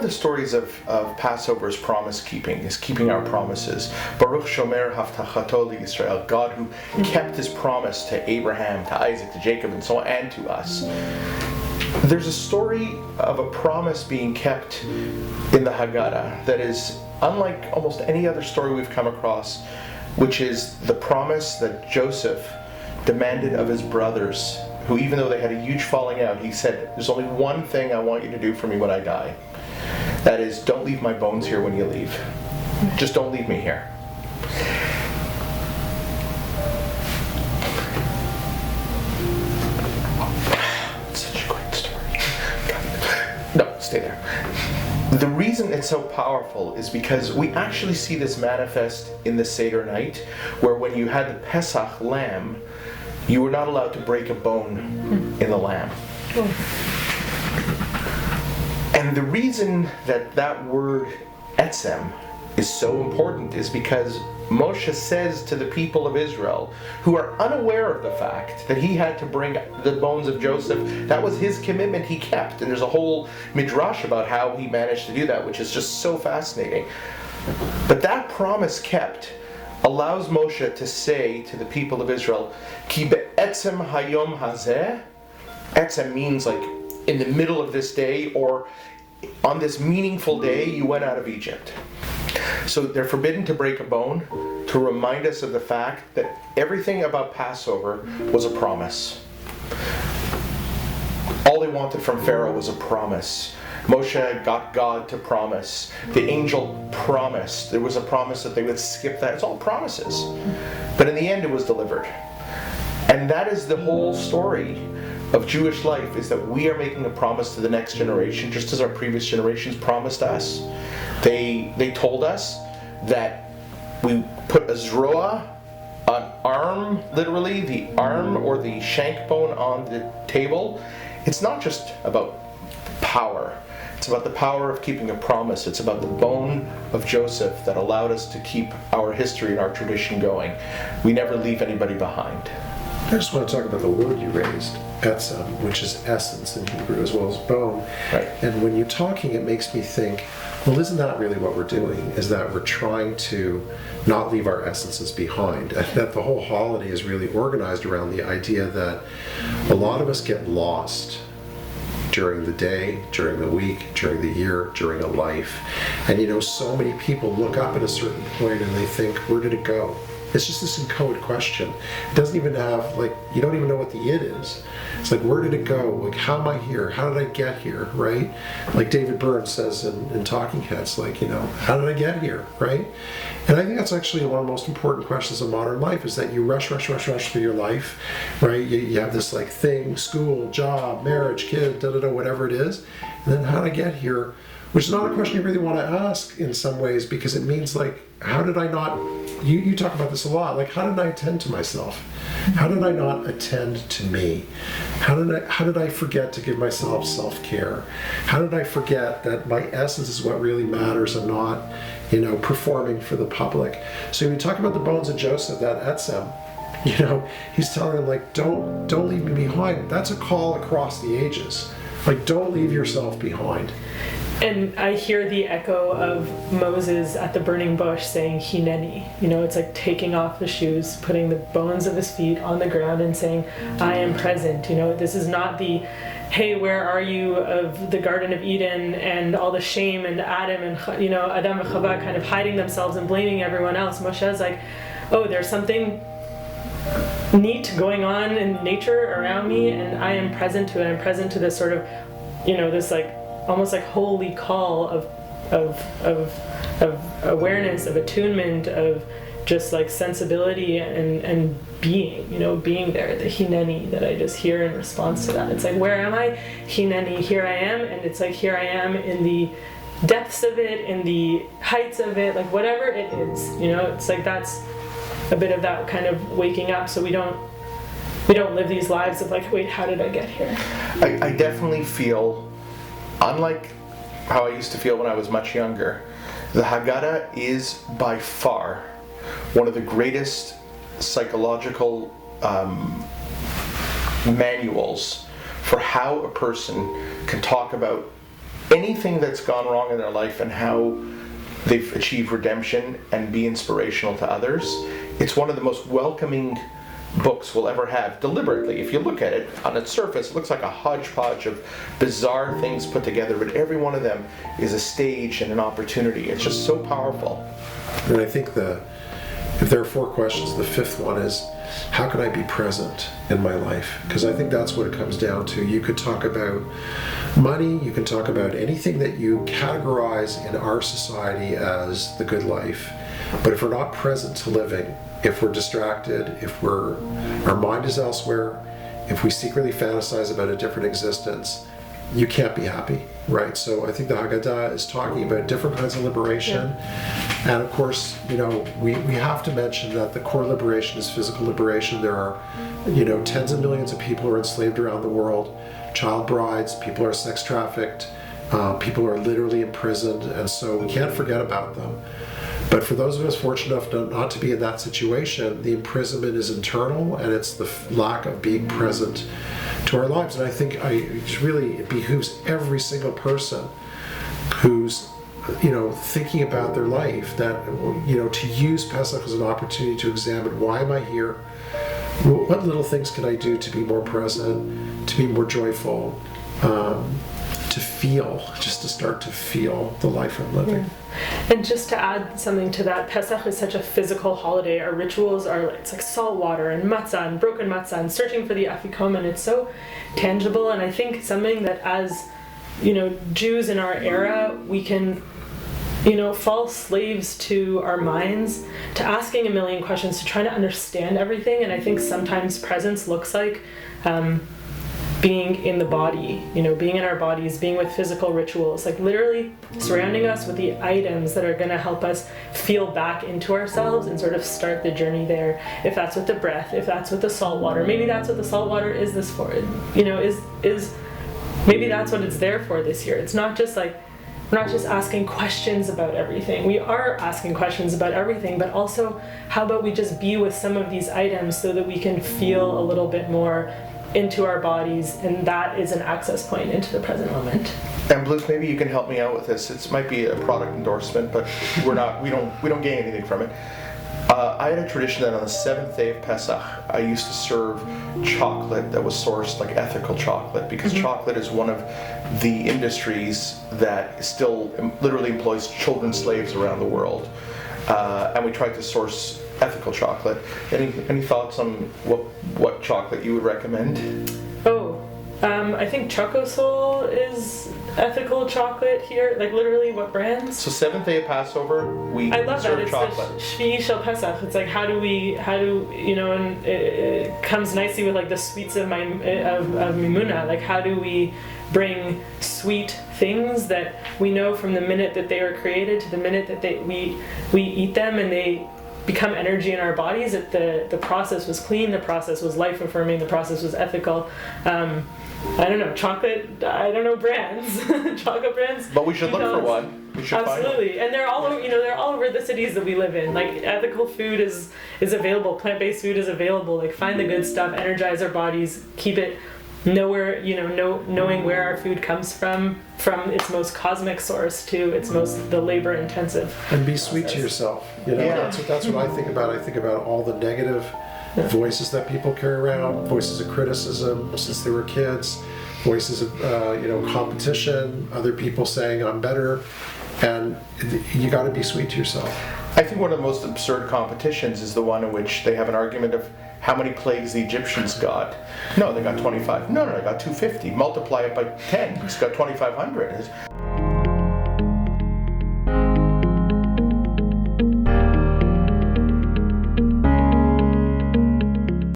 the stories of Passover is promise keeping, is keeping our promises. Baruch Shomer Havtachato Yisrael, God who kept his promise to Abraham, to Isaac, to Jacob, and so on, and to us. There's a story of a promise being kept in the Haggadah that is unlike almost any other story we've come across, which is the promise that Joseph demanded of his brothers, who, even though they had a huge falling out, he said, there's only one thing I want you to do for me when I die. That is, don't leave my bones here when you leave. Just don't leave me here. It's such a great story. No, stay there. The reason it's so powerful is because we actually see this manifest in the Seder night, where when you had the Pesach lamb, you were not allowed to break a bone in the lamb. And the reason that word etzem is so important is because Moshe says to the people of Israel, who are unaware of the fact that he had to bring the bones of Joseph, that was his commitment he kept. And there's a whole midrash about how he managed to do that, which is just so fascinating. But that promise kept allows Moshe to say to the people of Israel, Ki be'etzem hayom hazeh. Etzem means like in the middle of this day, or on this meaningful day you went out of Egypt. So they're forbidden to break a bone, to remind us of the fact that everything about Passover was a promise. All they wanted from Pharaoh was a promise. Moshe got God to promise. The angel promised. There was a promise that they would skip that. It's all promises. But in the end it was delivered. And that is the whole story of Jewish life, is that we are making a promise to the next generation, just as our previous generations promised us. They told us that we put a zroa, an arm, literally, the arm or the shank bone on the table. It's not just about power. It's about the power of keeping a promise. It's about the bone of Joseph that allowed us to keep our history and our tradition going. We never leave anybody behind. I just want to talk about the word you raised, etzem, which is essence in Hebrew as well as bone. Right. And when you're talking, it makes me think, well, isn't that really what we're doing? Is that we're trying to not leave our essences behind? And that the whole holiday is really organized around the idea that a lot of us get lost during the day, during the week, during the year, during a life. And so many people look up at a certain point and they think, where did it go? It's just this encode question. It doesn't even have, you don't even know what the it is. It's like, where did it go? How am I here? How did I get here, right? Like David Byrne says in Talking Heads, how did I get here, right? And I think that's actually one of the most important questions of modern life, is that you rush through your life, right? You have this thing, school, job, marriage, kid, whatever it is. And then how did I get here? Which is not a question you really want to ask in some ways, because it means how did I not, you talk about this a lot, how did I attend to myself? How did I not attend to me? How did I forget to give myself self-care? How did I forget that my essence is what really matters and not, performing for the public? So when you talk about the bones of Joseph, that etzem, he's telling them, don't leave me behind. That's a call across the ages. Don't leave yourself behind. And I hear the echo of Moses at the burning bush saying, Hineni. It's like taking off the shoes, putting the bones of his feet on the ground and saying, I am present. This is not the, hey, where are you of the Garden of Eden and all the shame and Adam and, Adam and Chava kind of hiding themselves and blaming everyone else. Moshe's like, oh, there's something neat going on in nature around me, and I am present to it. I'm present to this sort of, this almost holy call of awareness, of attunement, of just sensibility and being, being there, the hineni that I just hear in response to that. It's where am I? Hineni, here I am, and it's here I am in the depths of it, in the heights of it, whatever it is, it's that's a bit of that kind of waking up, so we don't live these lives of wait, how did I get here? I definitely feel, unlike how I used to feel when I was much younger, the Haggadah is by far one of the greatest psychological manuals for how a person can talk about anything that's gone wrong in their life and how they've achieved redemption and be inspirational to others. It's one of the most welcoming books we'll ever have, deliberately. If you look at it, on its surface, it looks like a hodgepodge of bizarre things put together, but every one of them is a stage and an opportunity. It's just so powerful. And I think if there are 4 questions, the 5th one is, how can I be present in my life? Because I think that's what it comes down to. You could talk about money, you can talk about anything that you categorize in our society as the good life. But if we're not present to living, if we're distracted, if our mind is elsewhere, if we secretly fantasize about a different existence, you can't be happy, right? So I think the Haggadah is talking about different kinds of liberation. Yeah. And of course, we have to mention that the core liberation is physical liberation. There are, tens of millions of people who are enslaved around the world, child brides, people are sex trafficked, people are literally imprisoned, and so we can't forget about them. But for those of us fortunate enough not to be in that situation, the imprisonment is internal, and it's the lack of being present to our lives. And I think it behooves every single person who's thinking about their life that to use Pesach as an opportunity to examine, why am I here? What little things can I do to be more present, to be more joyful, to start to feel the life I'm living. Yeah. And just to add something to that, Pesach is such a physical holiday. Our rituals it's like salt water and matzah and broken matzah and searching for the afikomen. It's so tangible, and I think something that as Jews in our era, we can fall slaves to our minds, to asking a million questions, to trying to understand everything. And I think sometimes presence looks like being in the body, being in our bodies, being with physical rituals, like literally surrounding us with the items that are going to help us feel back into ourselves and sort of start the journey there. If that's with the breath, if that's with the salt water, maybe that's what the salt water is this for, is maybe that's what it's there for this year. It's not just like, we're not just asking questions about everything. We are asking questions about everything, but also how about we just be with some of these items so that we can feel a little bit more into our bodies, and that is an access point into the present moment. And Bluth, maybe you can help me out with this. It might be a product endorsement, but we don't gain anything from it. I had a tradition that on the 7th day of Pesach, I used to serve chocolate that was sourced like ethical chocolate, because chocolate is one of the industries that still literally employs children slaves around the world. And we tried to source ethical chocolate. Any thoughts on what chocolate you would recommend? I think Chocosol is ethical chocolate here. Like literally, what brands? So 7th day of Passover, we I love serve that. It's chocolate. the Shvi Shel Pesach. It's like and it comes nicely with like the sweets of Mimuna. Like how do we bring sweet things that we know from the minute that they were created to the minute that we eat them and they become energy in our bodies, that the process was clean, the process was life affirming, the process was ethical. I don't know, chocolate, I don't know brands, chocolate brands. But we should look for one. We should Absolutely. find one. And they're all over, they're all over the cities that we live in. Like ethical food is available, plant-based food is available. Like find the good stuff, energize our bodies, keep it nowhere, knowing where our food comes from its most cosmic source to its most the labor intensive. And be sweet to yourself. That's what I think about. I think about all the negative voices that people carry around, voices of criticism since they were kids, voices of competition, other people saying I'm better, and you got to be sweet to yourself. I think one of the most absurd competitions is the one in which they have an argument of how many plagues the Egyptians got. No, they got 25. No, they got 250. Multiply it by 10. It's got 2,500.